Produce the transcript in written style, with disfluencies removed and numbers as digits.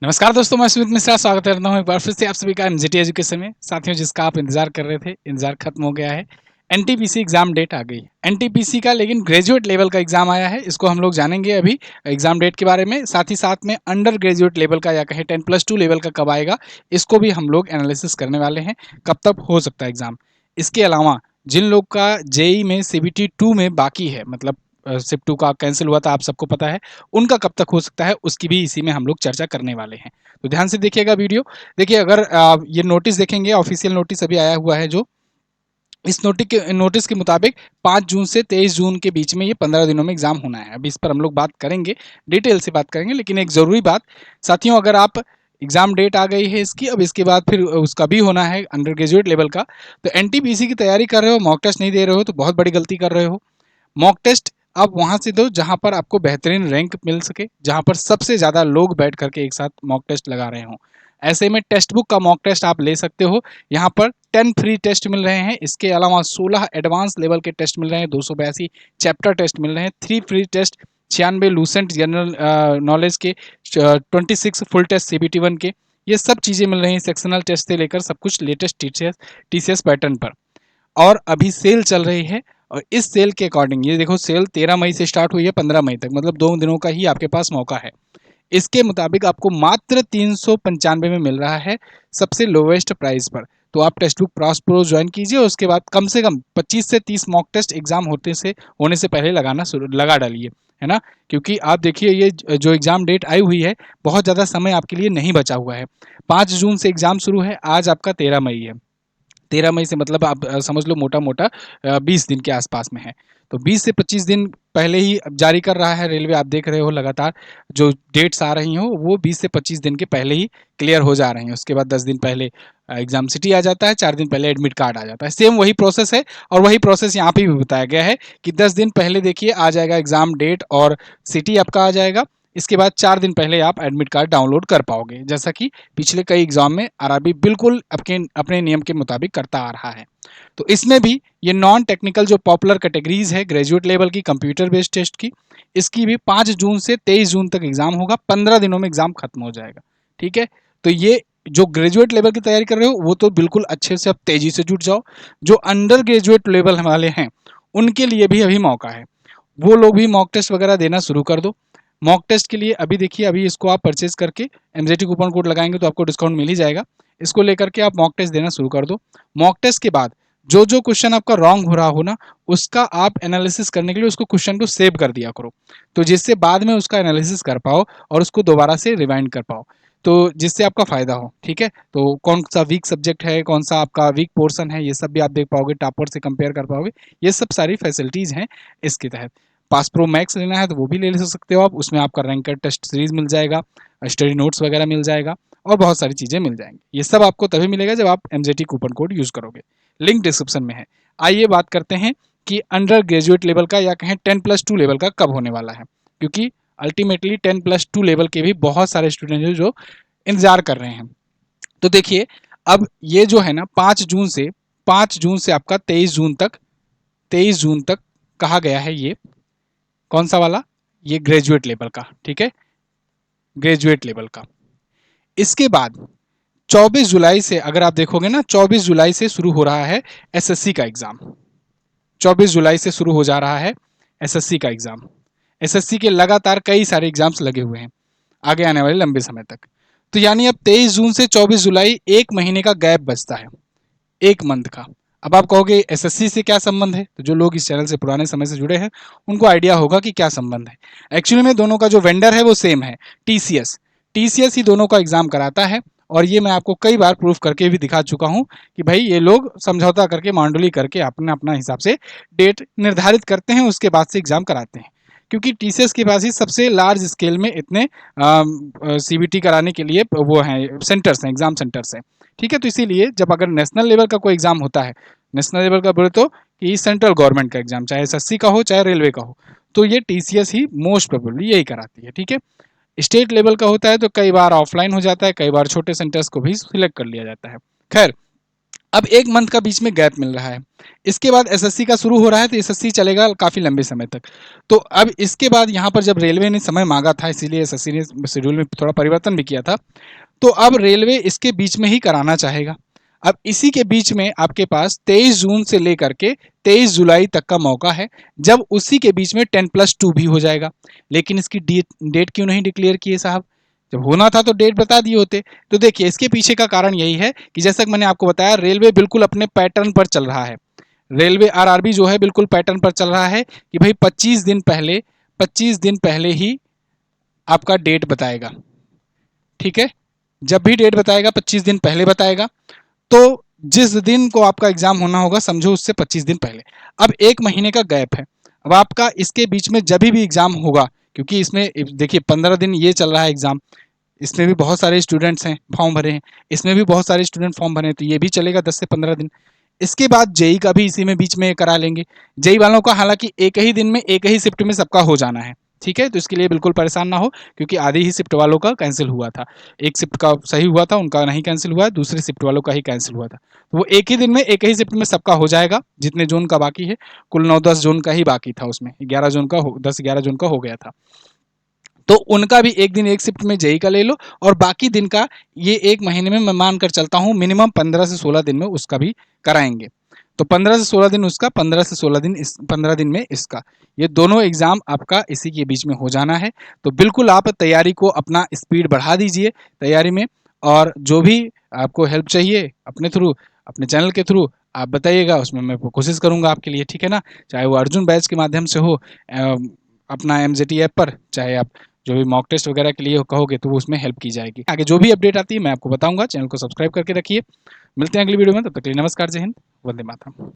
नमस्कार दोस्तों, मैं सुमित मिश्रा स्वागत करता हूं एक बार फिर से आप सभी का एनजीटी एजुकेशन में। साथियों, जिसका आप इंतजार कर रहे थे, इंतजार खत्म हो गया है। एनटीपीसी एग्जाम डेट आ गई। एनटीपीसी का लेकिन ग्रेजुएट लेवल का एग्जाम आया है। इसको हम लोग जानेंगे अभी एग्जाम डेट के बारे में। साथ ही साथ में अंडर ग्रेजुएट लेवल का या कहें 10+2 लेवल का कब आएगा, इसको भी हम लोग एनालिसिस करने वाले हैं। कब तक हो सकता है एग्जाम। इसके अलावा जिन लोग का जेई में सीबीटी 2 में बाकी है, मतलब सिप 2 का कैंसिल हुआ था, आप सबको पता है, उनका कब तक हो सकता है, उसकी भी इसी में हम लोग चर्चा करने वाले हैं। तो ध्यान से देखिएगा वीडियो। देखिए, अगर ये नोटिस देखेंगे, ऑफिशियल नोटिस अभी आया हुआ है, जो इस नोटिस के मुताबिक 5 जून से 23 जून के बीच में ये 15 दिनों में एग्जाम होना है। अभी इस पर हम लोग बात करेंगे, डिटेल से बात करेंगे। लेकिन एक ज़रूरी बात साथियों, अगर आप एग्जाम डेट आ गई है इसकी, अब इसके बाद फिर उसका भी होना है अंडर ग्रेजुएट लेवल का। तो एनटीपीसी की तैयारी कर रहे हो, मॉक टेस्ट नहीं दे रहे हो, तो बहुत बड़ी गलती कर रहे हो। मॉक टेस्ट आप वहां से दो जहां पर आपको बेहतरीन रैंक मिल सके, जहां पर सबसे ज्यादा लोग बैठ करके एक साथ मॉक टेस्ट लगा रहे हों। ऐसे में टेक्स्ट बुक का मॉक टेस्ट आप ले सकते हो। यहाँ पर 10 फ्री टेस्ट मिल रहे हैं। इसके अलावा 16 एडवांस लेवल के टेस्ट मिल रहे हैं, 282 चैप्टर टेस्ट मिल रहे हैं, 3 free test, 96 Lucent general knowledge के, 26 फुल टेस्ट सीबीटी 1 के। ये सब चीज़ें मिल रही हैं सेक्शनल टेस्ट से लेकर सब कुछ लेटेस्ट टीसीएस पैटर्न पर। और अभी सेल चल रही है। और इस सेल के अकॉर्डिंग ये देखो, सेल 13 मई से स्टार्ट हुई है 15 मई तक, मतलब 2 दिनों का ही आपके पास मौका है। इसके मुताबिक आपको मात्र 395 में मिल रहा है, सबसे लोवेस्ट प्राइस पर। तो आप text book pros pro join कीजिए। उसके बाद कम से कम 25 से 30 मॉक टेस्ट एग्जाम होने से पहले लगा डालिए, है ना। क्योंकि आप देखिए, ये जो एग्जाम डेट आई हुई है, बहुत ज़्यादा समय आपके लिए नहीं बचा हुआ है। 5 जून से एग्जाम शुरू है, आज आपका 13 मई है। 13 मई से मतलब आप समझ लो मोटा मोटा 20 दिन के आसपास में है। तो 20 से 25 दिन पहले ही जारी कर रहा है रेलवे। आप देख रहे हो लगातार जो डेट्स आ रही हो, वो 20 से 25 दिन के पहले ही क्लियर हो जा रही हैं। उसके बाद 10 दिन पहले एग्जाम सिटी आ जाता है, 4 दिन पहले एडमिट कार्ड आ जाता है। सेम वही प्रोसेस है। और वही प्रोसेस यहाँ पे भी बताया गया है कि 10 दिन पहले देखिए आ जाएगा एग्जाम डेट और सिटी आपका आ जाएगा। इसके बाद 4 दिन पहले आप एडमिट कार्ड डाउनलोड कर पाओगे, जैसा कि पिछले कई एग्जाम में आरआरबी बिल्कुल अपने नियम के मुताबिक करता आ रहा है। तो इसमें भी ये नॉन टेक्निकल जो पॉपुलर कैटेगरीज है ग्रेजुएट लेवल की, कंप्यूटर बेस्ड टेस्ट की, इसकी भी 5 जून से 23 जून तक एग्जाम होगा। 15 दिनों में एग्जाम खत्म हो जाएगा। ठीक है। तो ये जो ग्रेजुएट लेवल की तैयारी कर रहे हो, वो तो बिल्कुल अच्छे से अब तेजी से जुट जाओ। जो अंडर ग्रेजुएट लेवल वाले हैं, उनके लिए भी अभी मौका है। वो लोग भी मॉक टेस्ट वगैरह देना शुरू कर दो। मॉक टेस्ट के लिए अभी देखिए, अभी इसको आप परचेज करके एमजेटी कूपन कोड लगाएंगे तो आपको डिस्काउंट मिल ही जाएगा। इसको लेकर के आप मॉक टेस्ट देना शुरू कर दो। मॉक टेस्ट के बाद जो जो क्वेश्चन आपका रॉन्ग हो रहा हो ना, उसका आप एनालिसिस करने के लिए उसको क्वेश्चन को सेव कर दिया करो, तो जिससे बाद में उसका एनालिसिस कर पाओ और उसको दोबारा से रिवाइंड कर पाओ, तो जिससे आपका फायदा हो। ठीक है। तो कौन सा वीक सब्जेक्ट है, कौन सा आपका वीक पोर्सन है, ये सब भी आप देख पाओगे, टॉपर से कंपेयर कर पाओगे। ये सब सारी फैसिलिटीज हैं इसके तहत। पास प्रो मैक्स लेना है तो वो भी ले सकते हो आप। उसमें आपका रैंकर टेस्ट सीरीज मिल जाएगा, स्टडी नोट्स वगैरह मिल जाएगा, और बहुत सारी चीज़ें मिल जाएंगी। ये सब आपको तभी मिलेगा जब आप एमजेटी कूपन कोड यूज़ करोगे। लिंक डिस्क्रिप्शन में है। आइए बात करते हैं कि अंडर ग्रेजुएट लेवल का या कहें 10+2 लेवल का कब होने वाला है। क्योंकि अल्टीमेटली 10+2 लेवल के भी बहुत सारे स्टूडेंट हैं जो इंतजार कर रहे हैं। तो देखिए, अब ये जो है ना, 5 जून से आपका 23 जून तक कहा गया है। ये कौन सा वाला? ये ग्रेजुएट लेवल का। ठीक है, ग्रेजुएट लेवल का। इसके बाद 24 जुलाई से अगर आप देखोगे ना, 24 जुलाई से शुरू हो रहा है एसएससी का एग्जाम। 24 जुलाई से शुरू हो जा रहा है एसएससी का एग्जाम। एसएससी के लगातार कई सारे एग्जाम्स लगे हुए हैं आगे आने वाले लंबे समय तक। तो यानी अब 23 जून से 24 जुलाई, एक महीने का गैप बचता है, एक मंथ का। अब आप कहोगे एसएससी से क्या संबंध है? तो जो लोग इस चैनल से पुराने समय से जुड़े हैं, उनको आइडिया होगा कि क्या संबंध है। एक्चुअली में दोनों का जो वेंडर है वो सेम है, टीसीएस। टीसीएस ही दोनों का एग्जाम कराता है। और ये मैं आपको कई बार प्रूफ करके भी दिखा चुका हूं कि भाई ये लोग समझौता करके, मांडुली करके अपना अपना हिसाब से डेट निर्धारित करते हैं, उसके बाद से एग्जाम कराते हैं। क्योंकि टीसीएस के पास ही सबसे लार्ज स्केल में इतने सीबीटी कराने के लिए वो हैं, सेंटर्स हैं, एग्जाम सेंटर्स हैं। ठीक है। तो इसीलिए जब अगर नेशनल लेवल का कोई एग्जाम होता है, नेशनल लेवल का बोले तो कि सेंट्रल गवर्नमेंट का एग्जाम, चाहे एसएससी का हो चाहे रेलवे का हो, तो ये टीसीएस ही मोस्ट प्रोबेबली यही कराती है। ठीक है। स्टेट लेवल का होता है तो कई बार ऑफलाइन हो जाता है, कई बार छोटे सेंटर्स को भी सिलेक्ट कर लिया जाता है। खैर, अब 1 मंथ का बीच में गैप मिल रहा है। इसके बाद एसएससी का शुरू हो रहा है, तो एसएससी चलेगा काफ़ी लंबे समय तक। तो अब इसके बाद यहाँ पर जब रेलवे ने समय माँगा था, इसीलिए एसएससी ने शेड्यूल में थोड़ा परिवर्तन भी किया था। तो अब रेलवे इसके बीच में ही कराना चाहेगा। अब इसी के बीच में आपके पास 23 जून से लेकर के 23 जुलाई तक का मौका है, जब उसी के बीच में 10+2 भी हो जाएगा। लेकिन इसकी डेट क्यों नहीं डिक्लेयर किए साहब? जब होना था तो डेट बता दिए होते। तो देखिए, इसके पीछे का कारण यही है कि जैसा कि मैंने आपको बताया, रेलवे बिल्कुल अपने पैटर्न पर चल रहा है। रेलवे आरआरबी जो है बिल्कुल पैटर्न पर चल रहा है कि भाई 25 दिन पहले ही आपका डेट बताएगा। ठीक है, जब भी डेट बताएगा 25 दिन पहले बताएगा। तो जिस दिन को आपका एग्जाम होना होगा, समझो उससे 25 दिन पहले। अब 1 महीने का गैप है। अब आपका इसके बीच में जब भी एग्जाम होगा, क्योंकि इसमें देखिए 15 दिन ये चल रहा है एग्जाम, इसमें भी बहुत सारे स्टूडेंट्स हैं, फॉर्म भरे हैं, इसमें भी बहुत सारे स्टूडेंट फॉर्म भरे हैं, तो ये भी चलेगा 10 से 15 दिन। इसके बाद जेई का भी इसी में बीच में करा लेंगे। जेई वालों का हालांकि एक ही दिन में एक ही शिफ्ट में सबका हो जाना है। ठीक है, तो इसके लिए बिल्कुल परेशान ना हो, क्योंकि आधी ही शिफ्ट वालों का कैंसिल हुआ था। एक शिफ्ट का सही हुआ था, उनका नहीं कैंसिल हुआ है, दूसरे शिफ्ट वालों का ही कैंसिल हुआ था। तो वो एक ही दिन में एक ही शिफ्ट में सबका हो जाएगा, जितने जोन का बाकी है। कुल 9-10 जोन का ही बाकी था, उसमें 11 जोन का 10-11 जोन का हो गया था। तो उनका भी एक दिन एक शिफ्ट में जेई का ले लो, और बाकी दिन का ये 1 महीने में मैं मान कर चलता हूँ मिनिमम 15 से 16 दिन में उसका भी कराएंगे। तो 15 से 16 दिन उसका, 15 से 16 दिन 15 दिन में इसका, ये दोनों एग्जाम आपका इसी के बीच में हो जाना है। तो बिल्कुल आप तैयारी को अपना स्पीड बढ़ा दीजिए तैयारी में, और जो भी आपको हेल्प चाहिए अपने थ्रू, अपने चैनल के थ्रू आप बताइएगा, उसमें मैं कोशिश करूंगा आपके लिए। ठीक है ना, चाहे वो अर्जुन बैच के माध्यम से हो, अपना एमजेटी ऐप पर, चाहे आप जो भी मॉक टेस्ट वगैरह के लिए कहोगे तो वो उसमें हेल्प की जाएगी। आगे जो भी अपडेट आती है मैं आपको बताऊंगा। चैनल को सब्सक्राइब करके रखिए। मिलते हैं अगली वीडियो में, तब तक के लिए नमस्कार, जय हिंद, वंदे मातरम।